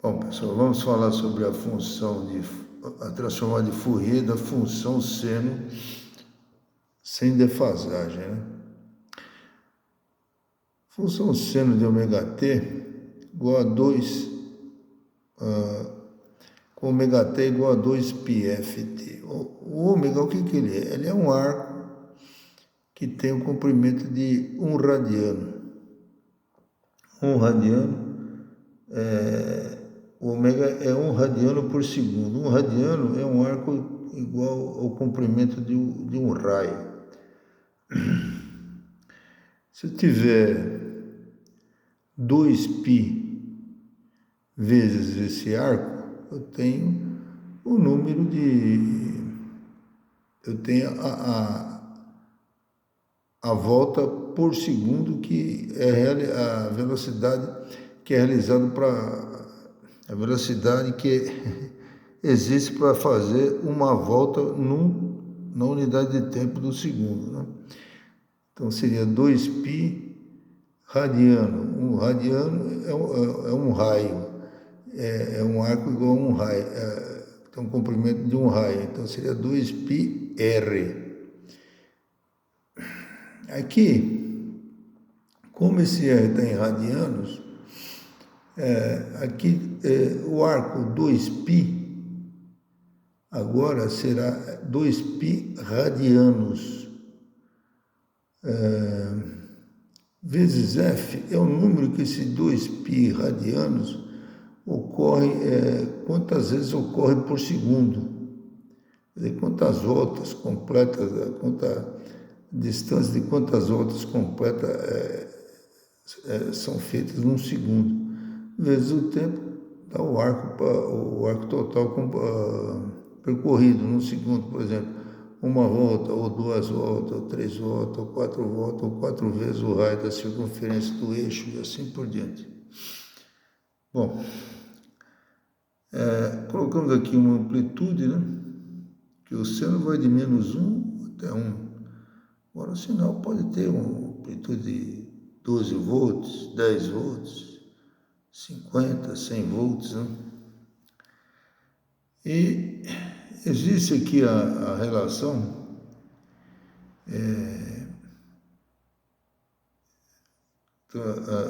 Bom, pessoal, vamos falar sobre a transformada de Fourier da função seno sem defasagem, né? Função seno de ômega t igual a 2, com ômega t igual a 2πft. O ômega, o que ele é? Ele é um arco que tem um comprimento de 1 radiano. 1 radiano o ômega é 1 radiano por segundo. 1 radiano é um arco igual ao comprimento de um raio. Se eu tiver 2π vezes esse arco, eu tenho o número de... eu tenho a volta por segundo, que é a velocidade que é realizada para... a velocidade que existe para fazer uma volta na unidade de tempo do segundo, né? Então seria 2π radiano. Um radiano é um raio, é um arco igual a um raio, tem um comprimento de um raio, então seria 2πr. Aqui, como esse R está em radianos, aqui o arco 2π agora será 2π radianos. Vezes F é o número que esse 2π radianos ocorre, quantas vezes ocorre por segundo. Quer dizer, quantas voltas completas, distância de quantas voltas completas são feitas num segundo. Vezes o tempo, dá o arco total percorrido num segundo, por exemplo, uma volta, ou 2 voltas, ou 3 voltas, ou 4 voltas, ou 4 vezes o raio da circunferência do eixo, e assim por diante. Bom, colocamos aqui uma amplitude, né? Que o seno vai de -1 até 1. Agora o sinal pode ter uma amplitude de 12 volts, 10 volts, 50, 100 volts, né? E existe aqui a relação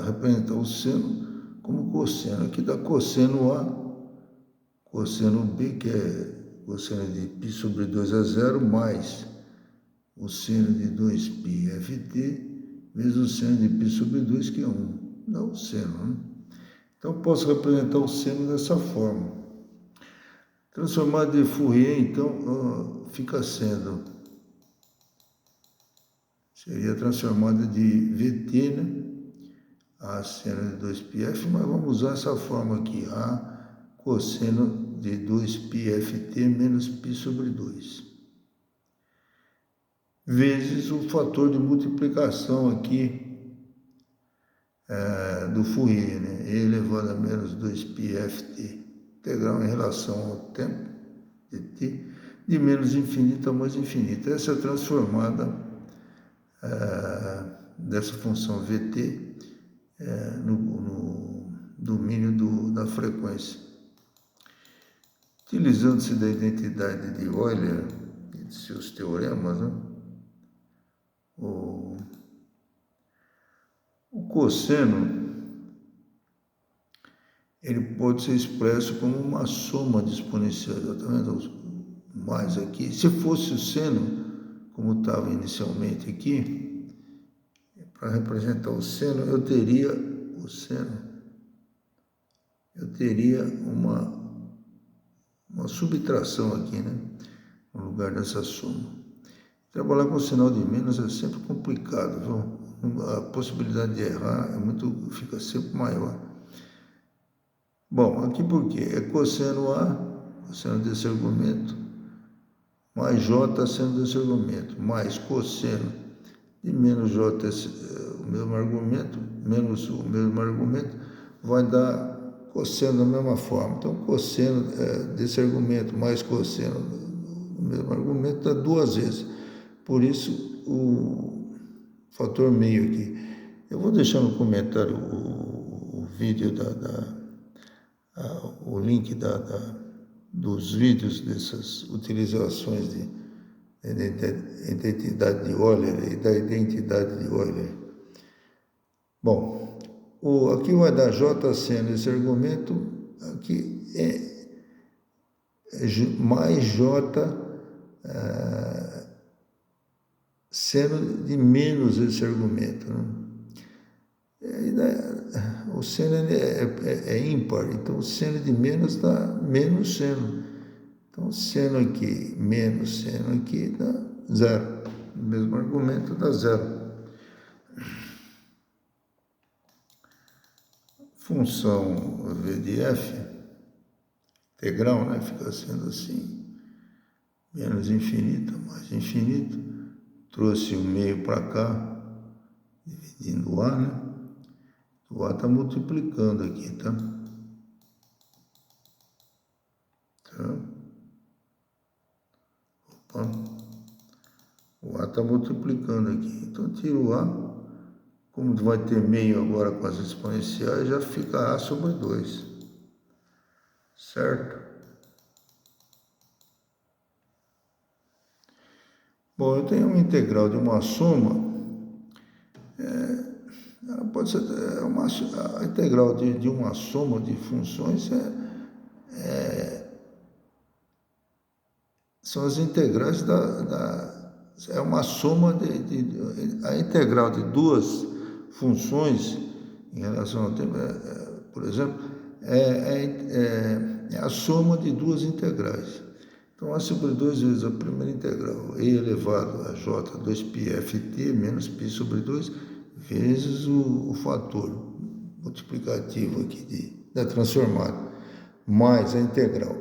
representar o seno como cosseno. Aqui dá cosseno A, cosseno B, que é cosseno de π sobre 2 a 0, mais o seno de 2πft, vezes o seno de π sobre 2, que é 1. Dá o seno, né? Então, posso representar o seno dessa forma. Transformada de Fourier, então, fica sendo... seria transformada de VT, né? A seno de 2πf, mas vamos usar essa forma aqui. A cosseno de 2πft menos π sobre 2. Vezes o fator de multiplicação aqui do Fourier, né? E elevado a menos 2πft, integral em relação ao tempo de t, de menos infinito a mais infinito. Essa é a transformada dessa função VT no domínio da frequência. Utilizando-se da identidade de Euler e de seus teoremas, né? O cosseno ele pode ser expresso como uma soma de exponenciais, está vendo? Mais aqui, se fosse o seno, como estava inicialmente aqui, para representar o seno, eu teria uma subtração aqui, né? No lugar dessa soma. Trabalhar com o sinal de menos é sempre complicado, viu? A possibilidade de errar fica sempre maior. Bom, aqui por quê? É cosseno A, cosseno desse argumento, mais J seno desse argumento, mais cosseno de menos J, o mesmo argumento, menos o mesmo argumento, vai dar cosseno da mesma forma. Então, cosseno desse argumento mais cosseno do mesmo argumento dá 2 vezes. Por isso, o fator meio aqui. Eu vou deixar no comentário o vídeo o link dos vídeos dessas utilizações de identidade de Euler e da identidade de Euler. Bom, aqui vai dar J sendo esse argumento, aqui é mais J seno de menos esse argumento, né? O seno é ímpar, então o seno de menos dá menos seno. Então, seno aqui menos seno aqui dá zero. O mesmo argumento dá zero. Função v de f, integral, né? Fica sendo assim, menos infinito, mais infinito. Trouxe o meio para cá, dividindo o a, né? O a está multiplicando aqui, tá? Opa. O a está multiplicando aqui. Então, tiro o a. Como vai ter meio agora com as exponenciais, já fica a sobre 2. Certo? Bom, eu tenho uma integral de uma soma. Ela pode ser a integral de uma soma de funções são as integrais é uma soma a integral de duas funções em relação ao tempo, por exemplo, é a soma de duas integrais. Então, a sobre 2 vezes a primeira integral, e elevado a j 2πft menos π sobre 2 vezes o fator multiplicativo aqui da transformada, mais a integral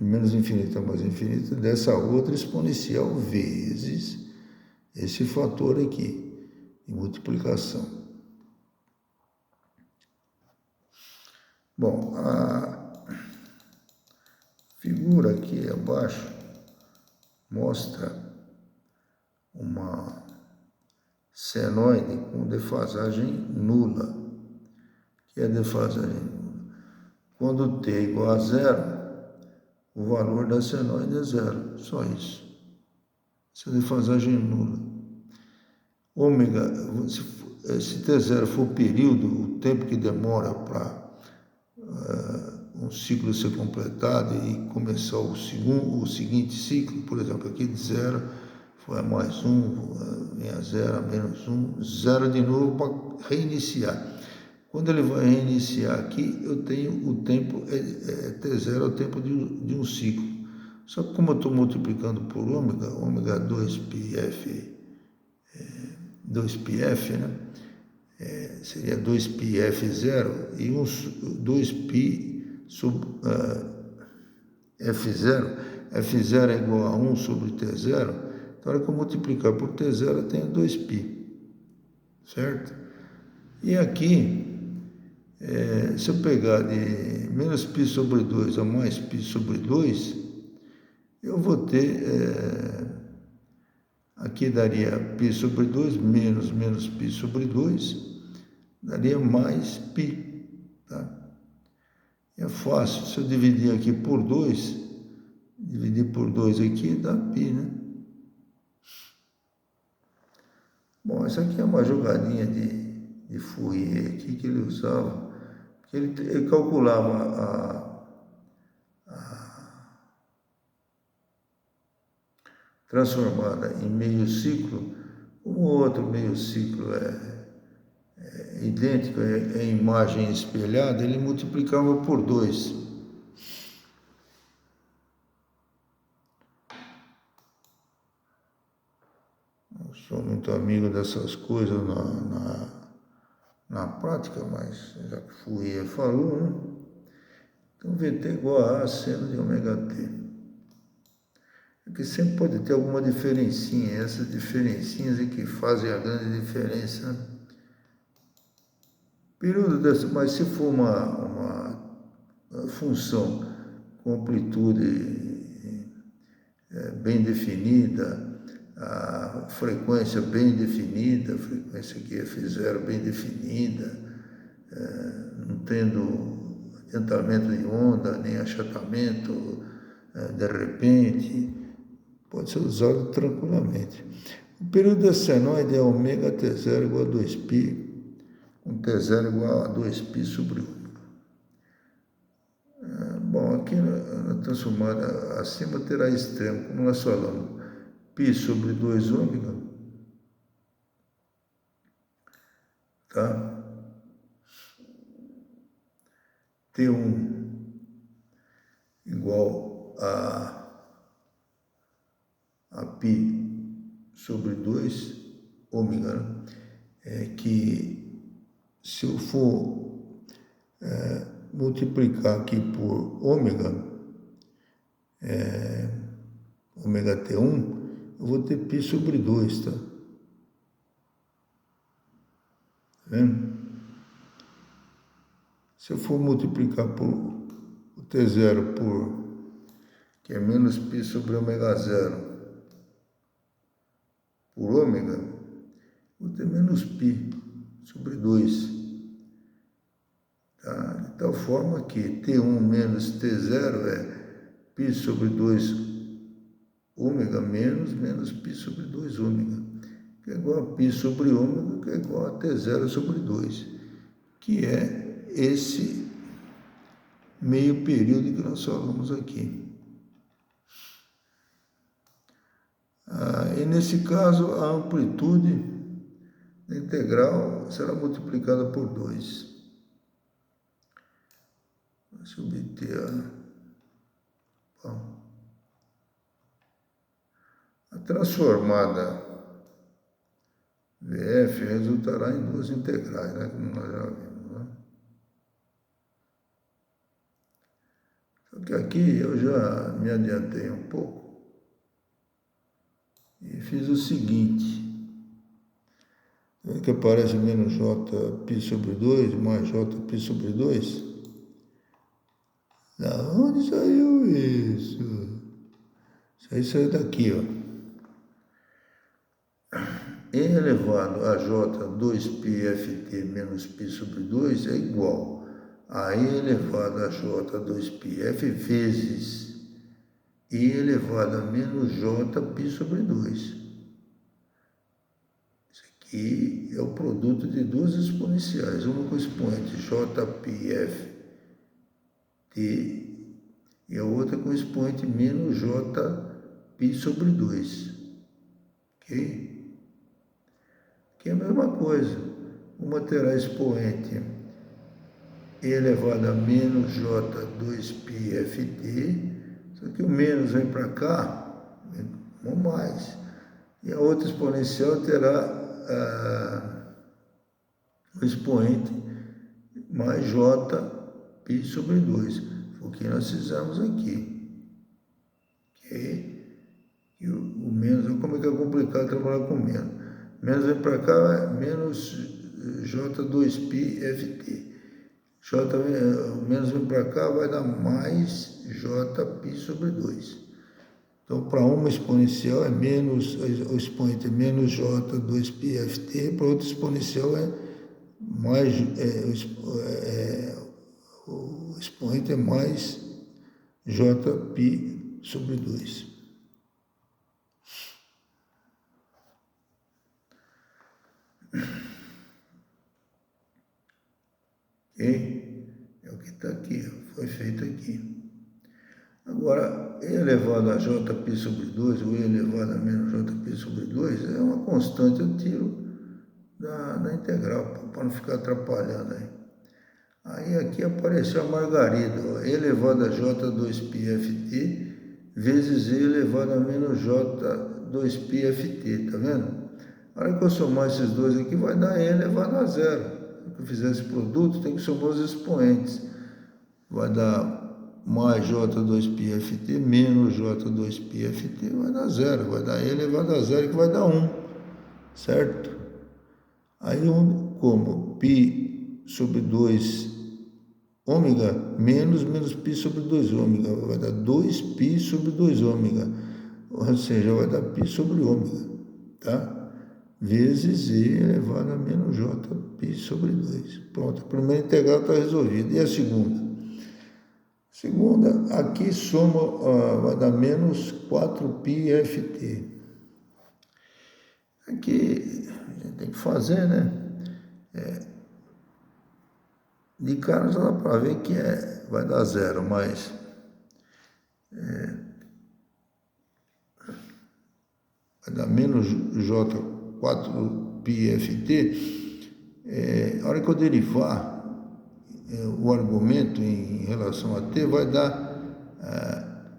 menos infinito a mais infinito dessa outra exponencial vezes esse fator aqui de multiplicação. Bom, a figura aqui abaixo mostra uma senoide com defasagem nula. Que é a defasagem nula? Quando t é igual a zero, o valor da senoide é zero, só isso. Essa defasagem nula. Ômega, se T0 for o período, o tempo que demora para um ciclo ser completado e começar o seguinte ciclo, por exemplo, aqui de 0 foi a mais 1, vem a 0, a menos 1, 0 de novo para reiniciar. Quando ele vai reiniciar aqui, eu tenho o tempo, T0 é o tempo de um ciclo. Só que como eu estou multiplicando por ômega 2πf, né? Seria 2πf0 e 2π sobre f0. F0 é igual a 1 sobre T0. Então, na hora que eu multiplicar por T0, eu tenho 2π. Certo? E aqui, se eu pegar de menos π sobre 2 a mais π sobre 2, eu vou ter, aqui daria π sobre 2 menos π sobre 2, daria mais π, tá? É fácil, se eu dividir aqui por 2, dividir por 2 aqui dá π, né? Bom, essa aqui é uma jogadinha de Fourier aqui que ele usava, que ele calculava a transformada em meio ciclo. Um outro meio ciclo é idêntico, é imagem espelhada, ele multiplicava por 2. Não sou muito amigo dessas coisas na prática, mas já que Fourier falou, né? Então, VT igual a seno de ômega t. Porque sempre pode ter alguma diferencinha, essas diferencinhas é que fazem a grande diferença, né? Período dessa, mas se for uma função com amplitude bem definida, a frequência bem definida, a frequência aqui F0 bem definida, não tendo adiantamento de onda, nem achatamento de repente, pode ser usado tranquilamente. O período da senoide é ômega T0 igual a 2π, com T0 igual a 2π sobre ômega. Bom, aqui na transformada acima terá extremo, como nós falamos, π sobre 2 ômega, tá? T1 igual a π sobre 2 ômega, né? Que se eu for multiplicar aqui por ômega, ômega T1, eu vou ter π sobre 2, tá? Tá vendo? Se eu for multiplicar por o T0 que é menos π sobre ômega 0, por ômega, vou ter menos π sobre 2. Tá? De tal forma que T1 menos T0 é π sobre 2 ômega menos π sobre 2 ômega, que é igual a π sobre ômega, que é igual a T0 sobre 2, que é esse meio período que nós falamos aqui. E nesse caso, a amplitude da integral será multiplicada por 2. Deixa eu obter a transformada VF resultará em duas integrais, né? Como nós já vimos, né? Só que aqui eu já me adiantei um pouco e fiz o seguinte. Vê que aparece menos jπ sobre 2 mais jπ sobre 2? Da onde saiu isso? Isso aí saiu daqui, ó. E elevado a j 2πft menos π sobre 2 é igual a E elevado a j 2πf vezes E elevado a menos jπ sobre 2. Isso aqui é o produto de duas exponenciais, uma com o expoente jπft e a outra com o expoente menos jπ sobre 2. Ok? Que é a mesma coisa. Uma terá expoente E elevado a menos j2πft, só que o menos vem para cá, ou mais. E a outra exponencial terá o expoente mais jπ sobre 2. Foi o que nós fizemos aqui. Ok? E o menos, como é que é complicado trabalhar com menos. Menos vem para cá, é menos j2πft. Menos vem para cá, vai dar mais jπ sobre 2. Então, para uma exponencial é menos, o expoente é menos j2πft, para outra exponencial é mais, o expoente é mais jπ sobre 2. Ok? É o que está aqui, foi feito aqui. Agora, E elevado a jπ sobre 2, ou E elevado a menos jπ sobre 2, é uma constante, eu tiro da integral, para não ficar atrapalhando aí. Aí aqui apareceu a margarida, ó, E elevado a j2πft vezes E elevado a menos j2πft, tá vendo? A hora que eu somar esses dois aqui, vai dar E elevado a zero. Se eu fizer esse produto, tem que somar os expoentes. Vai dar mais j2πft menos j2πft, vai dar zero. Vai dar E elevado a zero, que vai dar 1, certo? Aí, como π sobre 2 ômega menos π sobre 2 ômega, vai dar 2π sobre 2 ômega, ou seja, vai dar π sobre ômega, tá? Vezes E elevado a menos jπ sobre 2. Pronto, a primeira integral está resolvida. E a segunda? Segunda, aqui soma, vai dar menos 4πft. Aqui a gente tem que fazer, né? De cara já dá para ver que vai dar zero, mas vai dar menos J4πft. A hora que eu derivar o argumento em relação a t, vai dar,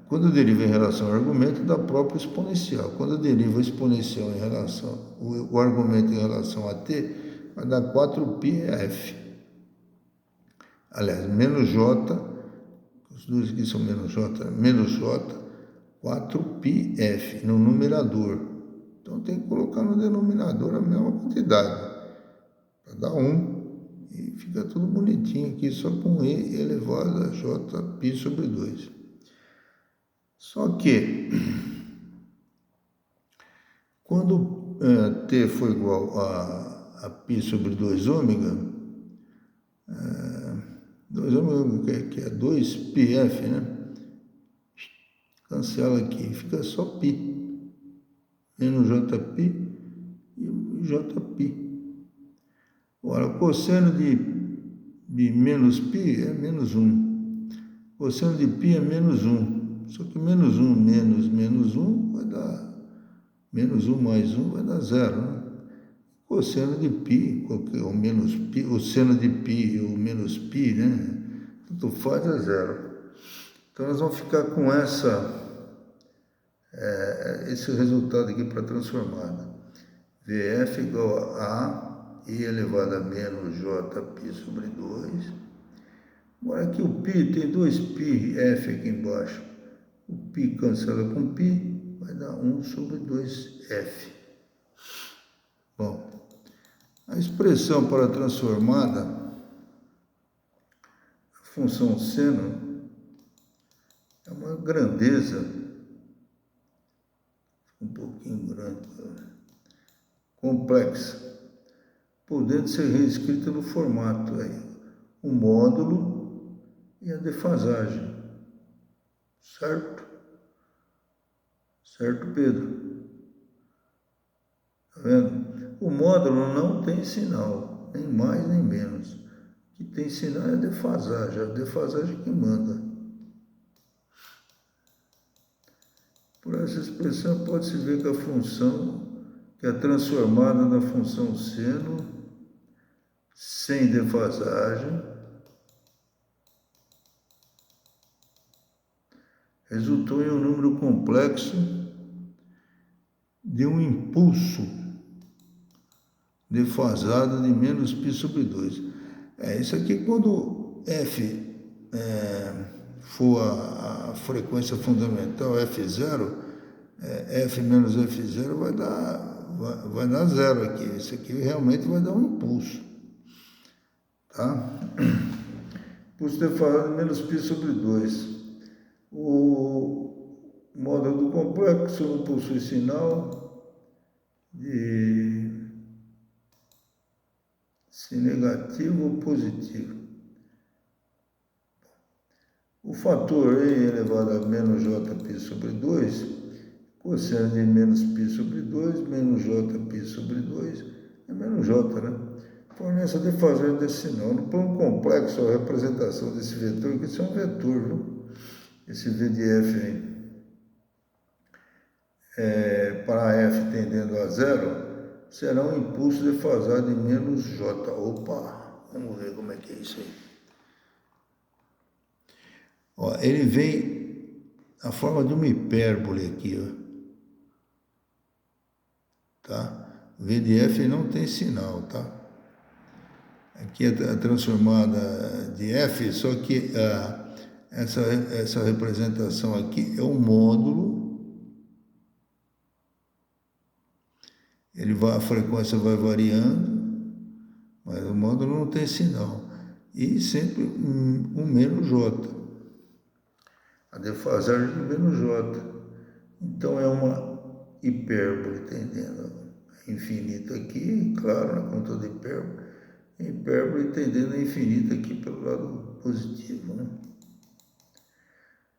quando eu derivo em relação ao argumento, dá próprio exponencial. Quando eu derivo o exponencial em relação, o argumento em relação a t, vai dar 4πf. Aliás, menos j, os dois aqui são menos j, 4πf no numerador. Então tem que colocar no denominador a mesma quantidade, para dar 1. E fica tudo bonitinho aqui, só com e elevado a jπ sobre 2. Só que, quando t for igual a π sobre 2 ômega, 2 ômega que é 2πf, né? Cancela aqui, fica só π. Menos jπ e jπ. Agora, o cosseno de menos π é menos 1. O cosseno de π é menos 1. Só que menos 1 menos 1 vai dar... Menos 1 mais 1 vai dar 0, né? O cosseno de π, ou menos π, o seno de π ou menos π, né? Tanto faz, é 0. Então, nós vamos ficar com esse resultado aqui para a transformada. Vf igual a e elevado a menos jπ sobre 2. Agora aqui o π tem 2πf aqui embaixo. O π cancela com π, vai dar 1 sobre 2f. Bom, a expressão para a transformada, a função seno, é uma grandeza, um pouquinho grande, complexa, podendo ser reescrita no formato aí, o módulo e a defasagem. Certo? Certo, Pedro? Tá vendo? O módulo não tem sinal, nem mais nem menos. O que tem sinal é a defasagem que manda. Por essa expressão pode-se ver que a função, que é transformada na função seno, sem defasagem, resultou em um número complexo de um impulso defasado de menos π sobre 2. Isso aqui, quando f for a frequência fundamental F0, F menos F0 vai dar 0 aqui. Isso aqui realmente vai dar um impulso. Tá? Impulso defasado de menos π sobre 2. O módulo do complexo não possui sinal de se negativo ou positivo. O fator e elevado a menos jπ sobre 2, cosseno de menos π sobre 2, menos jπ sobre 2, é menos j, né? Fornece a defasagem desse sinal. No plano complexo, a representação desse vetor, que isso é um vetor, viu? Esse V de f aí, para f tendendo a 0, será um impulso defasado de menos j. Opa, vamos ver como é que é isso aí. Ó, ele vem na forma de uma hipérbole aqui, ó. Tá? V de f não tem sinal, tá? Aqui é a transformada de f, só que essa representação aqui é um módulo. A frequência vai variando, mas o módulo não tem sinal. E sempre um menos j. A defasagem de menos j. Então é uma hipérbole tendendo a infinito aqui, claro, na conta de hipérbole. Hipérbole tendendo a infinito aqui pelo lado positivo, né?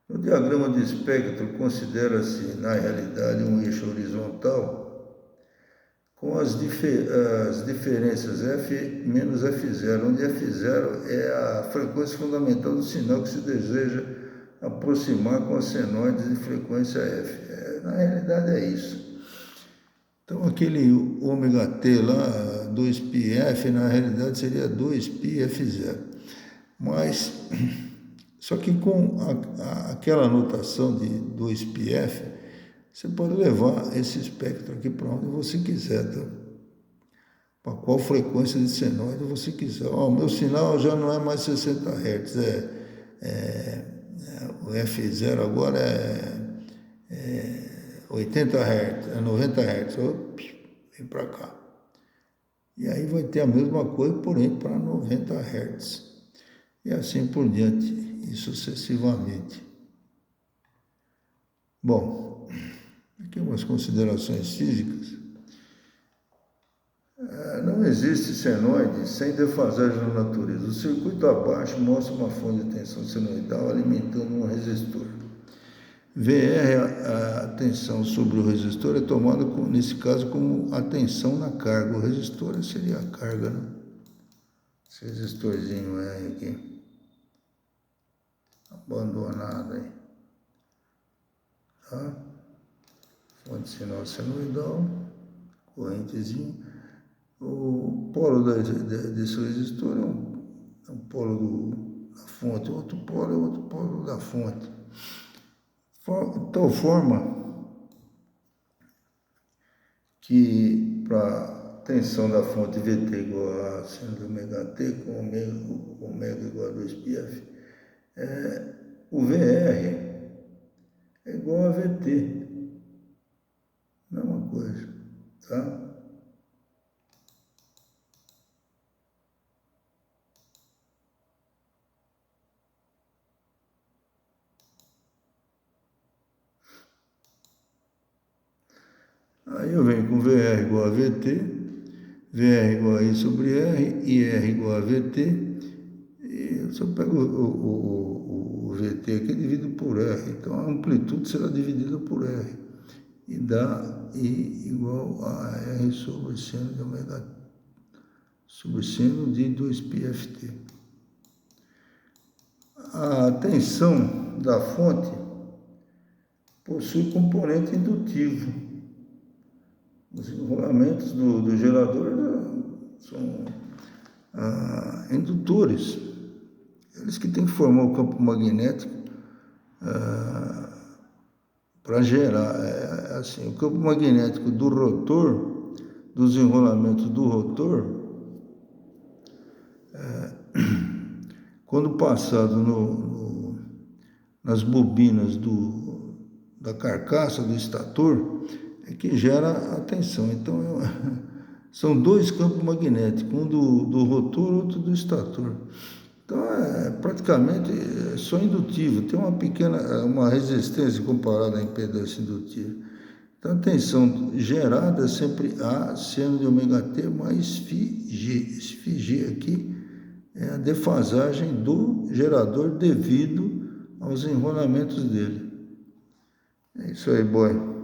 No diagrama de espectro, considera-se, na realidade, um eixo horizontal com as diferenças F menos F0, onde F0 é a frequência fundamental do sinal que se deseja aproximar com as senoides de frequência F. Na realidade é isso. Então aquele ômega T lá, 2πf, na realidade seria 2πf0. Mas, só que com aquela notação de 2πf, você pode levar esse espectro aqui para onde você quiser, tá? Para qual frequência de senoide você quiser. O meu sinal já não é mais 60 Hz, o F0 agora é 80 Hz, é 90 Hz. Vem para cá. E aí vai ter a mesma coisa, porém para 90 Hz. E assim por diante, e sucessivamente. Bom, aqui umas considerações físicas. Não existe senoide sem defasagem na natureza. O circuito abaixo mostra uma fonte de tensão senoidal alimentando um resistor. VR, a tensão sobre o resistor, é tomada, nesse caso, como a tensão na carga. O resistor seria a carga, né? Esse resistorzinho R aqui. Abandonado aí. Tá? Fonte de sinal senoidal, correntezinha. O polo desse resistor é um polo da fonte, outro polo é outro polo da fonte. De tal forma que para tensão da fonte VT igual a seno de ômega T com ômega igual a 2πf, o VR é igual a VT. Mesma coisa, tá? Aí eu venho com VR igual a VT, VR igual a I sobre R, IR igual a VT, e se eu pego o VT aqui, divido por R, então a amplitude será dividida por R, e dá I igual a R sobre seno de ômega, sobre seno de 2πft. A tensão da fonte possui componente indutivo. Os enrolamentos do gerador são indutores. Eles que têm que formar o campo magnético para gerar. Assim, o campo magnético do rotor, dos enrolamentos do rotor, quando passado nas bobinas da carcaça do estator, é que gera a tensão. Então, são dois campos magnéticos, um do rotor, outro do estator. Então, praticamente só indutivo, tem uma resistência comparada à impedância indutiva. Então, a tensão gerada é sempre A seno de ômega T mais φg. Esse φg aqui é a defasagem do gerador devido aos enrolamentos dele. É isso aí, boy.